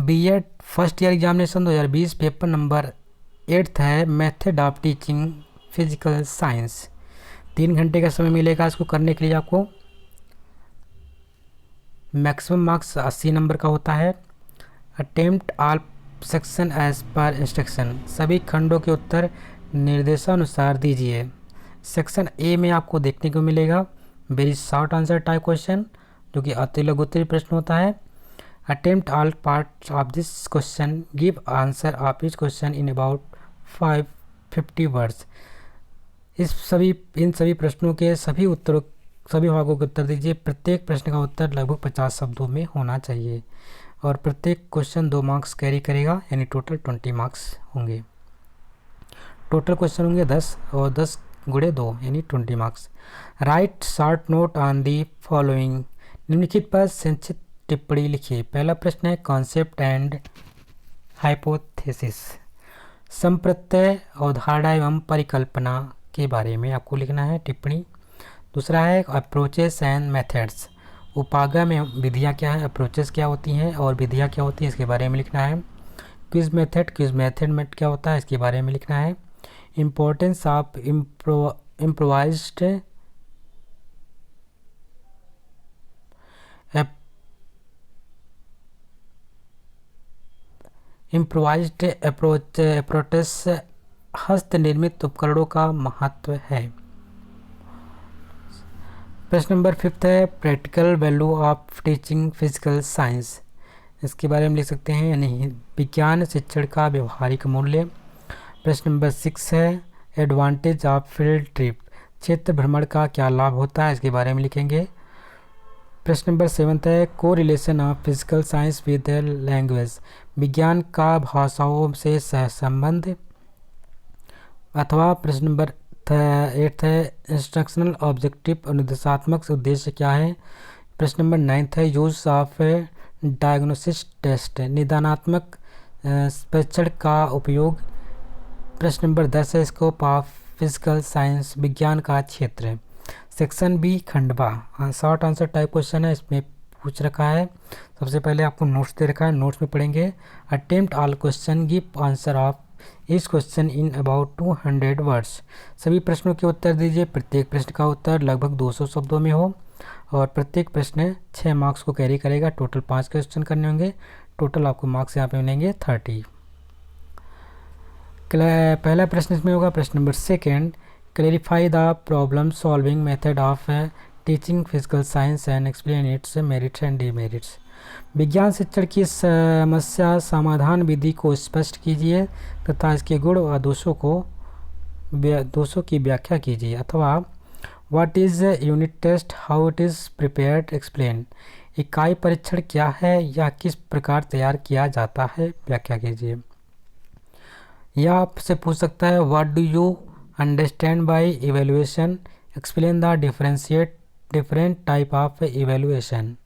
BEd first year examination 2020 paper number 8 है method of teaching physical science. 3 घंटे का समय मिलेगा इसको करने के लिए आपको। मैक्सिमम मार्क्स 80 नंबर का होता है। Attempt all section as per instruction, सभी खंडों के उत्तर निर्देशानुसार दीजिए। सेक्शन ए में आपको देखने को मिलेगा very short answer type question, जो कि अति लघुत्तरीय प्रश्न होता है। Attempt all parts of this question, give answer of each question in about 550 words. इन सभी प्रश्नों के सभी भागों के उत्तर दीजिए। प्रत्येक प्रश्न का उत्तर लगभग 50 शब्दों में होना चाहिए और प्रत्येक क्वेश्चन 2 मार्क्स कैरी करेगा, यानी टोटल 20 मार्क्स होंगे। टोटल क्वेश्चन होंगे 10 और 10 गुणे 2 यानी 20 marks. Right short note on the following, निम्नलिखित पर संक्षिप्त टिप्पणी लिखिए। पहला प्रश्न है कॉन्सेप्ट एंड हाइपोथेसिस, संप्रत्यय, अवधारणा एवं परिकल्पना के बारे में आपको लिखना है टिप्पणी। दूसरा है अप्रोचेस एंड मेथड्स, उपागम एवं विधियाँ क्या है, अप्रोचेस क्या होती हैं और विधियाँ क्या होती हैं इसके बारे में लिखना है। क्विज मेथड में क्या होता है इसके बारे में लिखना है। इम्पोर्टेंस ऑफ इम्प्रोवाइज्ड अप्रोचेस, हस्त निर्मित उपकरणों का महत्व है। प्रश्न नंबर 5 है practical value of teaching physical science, इसके बारे में लिख सकते हैं, यानी विज्ञान शिक्षण का व्यवहारिक मूल्य। प्रश्न नंबर 6 है एडवांटेज ऑफ फील्ड ट्रिप, क्षेत्र भ्रमण का क्या लाभ होता है इसके बारे में लिखेंगे। प्रश्न नंबर 7 है को relation of physical science with language, विज्ञान का भाषाओं से सहसंबंध। अथवा प्रश्न नंबर 8 है इंस्ट्रक्शनल ऑब्जेक्टिव, अनुदेशात्मक उद्देश्य क्या है। प्रश्न नंबर 9 है यूज ऑफ डायग्नोसिस टेस्ट, निदानात्मक परीक्षण का उपयोग। प्रश्न नंबर 10 है स्कोप ऑफ फिजिकल साइंस, विज्ञान का क्षेत्र। सेक्शन बी खंडवा, शॉर्ट आंसर टाइप क्वेश्चन है, इसमें पूछ रखा है। सबसे पहले आपको नोट्स दे रखा है, नोट्स में पढ़ेंगे। Attempt all question, give answer of इस क्वेश्चन इन अबाउट 200 वर्ड्स, सभी प्रश्नों के उत्तर दीजिए। प्रत्येक प्रश्न का उत्तर लगभग 200 शब्दों में हो और प्रत्येक प्रश्न 6 मार्क्स को कैरी करेगा। टोटल 5 क्वेश्चन करने होंगे। टोटल आपको मार्क्स यहाँ पे मिलेंगे 30। पहला प्रश्न इसमें होगा प्रश्न number 2, clarify the problem solving method of teaching physical science and explain it's merits and demerits, विज्ञान शिक्षण की समस्या समाधान विधि को स्पष्ट कीजिए तथा इसके गुण व दोषों की व्याख्या कीजिए। अथवा what is unit test, how it is prepared, explain, इकाई परीक्षण क्या है या किस प्रकार तैयार किया जाता है, व्याख्या कीजिए। यह आपसे पूछ सकता है what do you understand by evaluation, explain the different type of evaluation,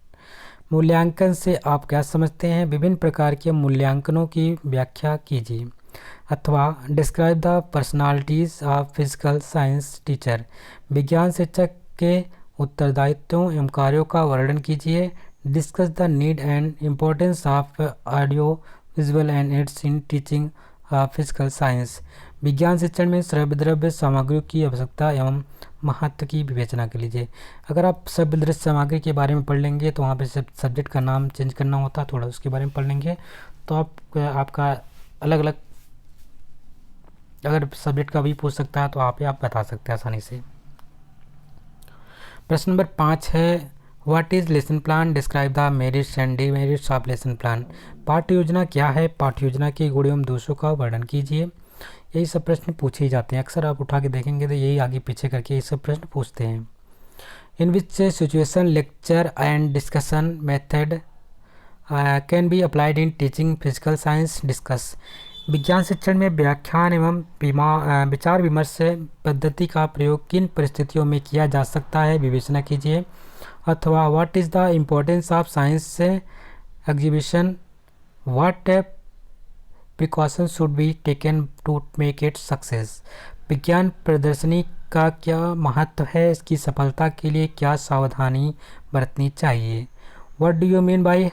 मूल्यांकन से आप क्या समझते हैं, विभिन्न प्रकार के मूल्यांकनों की व्याख्या कीजिए। अथवा describe the personalities of physical science teacher, विज्ञान शिक्षक के उत्तरदायित्वों एवं कार्यों का वर्णन कीजिए। Discuss the need and importance of audio visual and aids in teaching physical science, विज्ञान शिक्षण में श्रव्य सामग्रियों की आवश्यकता एवं महत्व की विवेचना कर लीजिए। अगर आप श्रव्य दृश्य सामग्री के बारे में पढ़ लेंगे तो वहाँ पे सब्जेक्ट का नाम चेंज करना होता है, थोड़ा उसके बारे में पढ़ लेंगे तो आपका अलग अलग, अगर सब्जेक्ट का भी पूछ सकता है तो आप बता सकते हैं आसानी से। प्रश्न नंबर 5 है what is lesson plan, describe the merits and demerits of lesson plan, पाठ्य योजना क्या है, पाठ्य योजना के गुण एवं दोषों का वर्णन कीजिए। यही सब प्रश्न पूछे ही जाते हैं, अक्सर आप उठा के देखेंगे तो यही आगे पीछे करके ये सब प्रश्न पूछते हैं। In which situation lecture and discussion method can be applied in teaching physical science, discuss, विज्ञान शिक्षण में व्याख्यान एवं विचार विमर्श पद्धति का प्रयोग किन परिस्थितियों में किया जा सकता है, विवेचना कीजिए। अथवा what is the importance of science exhibition, what precaution should be taken to make it success, विज्ञान प्रदर्शनी का क्या महत्व है, इसकी सफलता के लिए क्या सावधानी बरतनी चाहिए। What do you mean by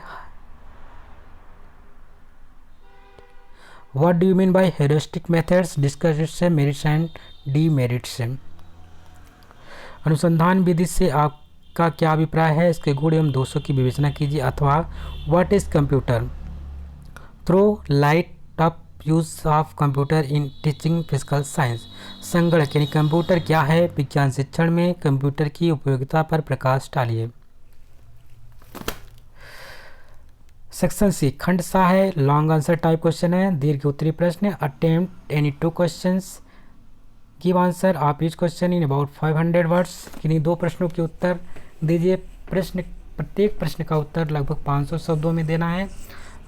what do you mean by heuristic methods, discuss it's merits and demerits. अनुसंधान विधि से आपका क्या अभिप्राय है, इसके गुण एवं दोषों की विवेचना कीजिए। अथवा what is computer, throw light up use of computer in teaching physical science. संगणक यानी कंप्यूटर क्या है, विज्ञान शिक्षण में कंप्यूटर की उपयोगिता पर प्रकाश डालिए। सेक्शन सी खंड सा है, लॉन्ग आंसर टाइप क्वेश्चन है, दीर्घ उत्तरीय प्रश्न। Attempt any 2 questions, give answer of each question in about 500 words. किन्हीं 2 प्रश्नों के उत्तर दीजिए। प्रत्येक प्रश्न का उत्तर लगभग 500 शब्दों में देना है।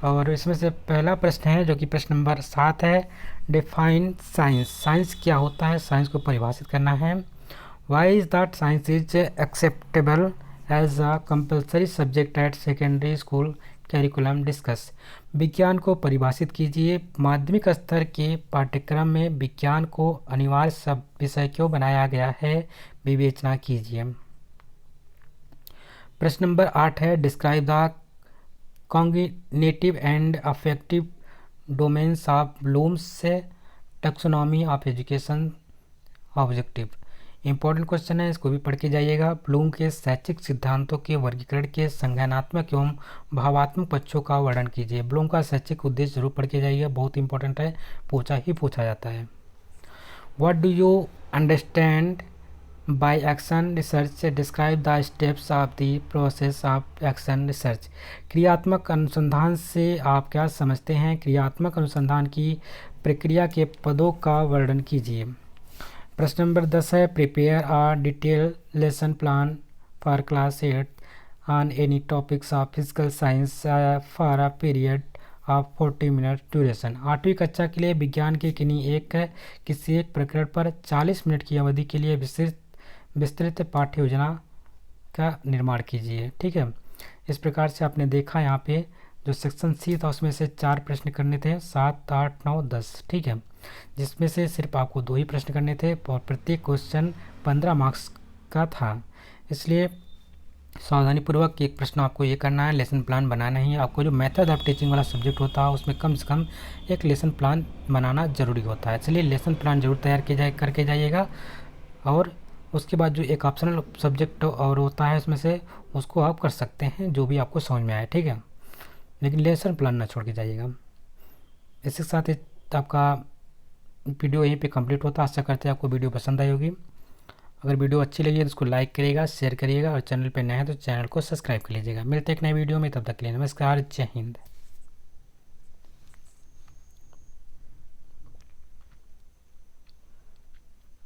और इसमें से पहला प्रश्न है जो कि प्रश्न नंबर 7 है, डिफाइन साइंस। साइंस क्या होता है, साइंस को परिभाषित करना है। Why is that science is acceptable as a compulsory subject at secondary school curriculum, discuss. विज्ञान को परिभाषित कीजिए, माध्यमिक स्तर के पाठ्यक्रम में विज्ञान को अनिवार्य सब विषय क्यों बनाया गया है, विवेचना कीजिए। प्रश्न नंबर 8 है, describe the cognitive and affective domains of Bloom's taxonomy of education objective. Important question है, इसको भी पढ़ के जाइएगा। ब्लूम के शैक्षिक सिद्धांतों के वर्गीकरण के संज्ञानात्मक एवं भावात्मक पक्षों का वर्णन कीजिए। ब्लूम का शैक्षिक उद्देश्य जरूर पढ़ के जाइएगा, बहुत इंपॉर्टेंट है, पूछा जाता है। What do you understand by action research, describe the steps of the process of action research. क्रियात्मक अनुसंधान से आप क्या समझते हैं, क्रियात्मक अनुसंधान की प्रक्रिया के पदों का वर्णन कीजिए। प्रश्न नंबर 10 है, prepare a detail lesson plan for class 8 on any topics of physical science for a period of 40 minute duration. 8वीं कक्षा के लिए विज्ञान के किसी एक प्रकरण पर 40 मिनट की अवधि के लिए विस्तृत पाठ्य योजना का निर्माण कीजिए। ठीक है, इस प्रकार से आपने देखा यहाँ पे जो सेक्शन सी था उसमें से 4 प्रश्न करने थे, 7, 8, 9, 10। ठीक है, जिसमें से सिर्फ आपको 2 ही प्रश्न करने थे और प्रत्येक क्वेश्चन 15 मार्क्स का था। इसलिए सावधानीपूर्वक एक प्रश्न आपको ये करना है, लेसन प्लान बनाना ही है। आपको जो मेथड ऑफ टीचिंग वाला सब्जेक्ट होता है उसमें कम से कम एक लेसन प्लान बनाना ज़रूरी होता है। इसलिए लेसन प्लान जरूर तैयार करके जाइएगा। और उसके बाद जो एक ऑप्शनल सब्जेक्ट और होता है उसमें से उसको आप कर सकते हैं जो भी आपको समझ में आए। ठीक है, लेकिन लेसन प्लान ना छोड़ के जाइएगा। इसके साथ ही आपका वीडियो यहीं पे कंप्लीट होता है। आशा करते हैं आपको वीडियो पसंद आई होगी। अगर वीडियो अच्छी लगी है तो उसको लाइक करिएगा, शेयर करिएगा और चैनल पे नए हैं तो चैनल को सब्सक्राइब कर लीजिएगा। मिलते हैं एक नए वीडियो में, तब तक के लिए नमस्कार, जय हिंद।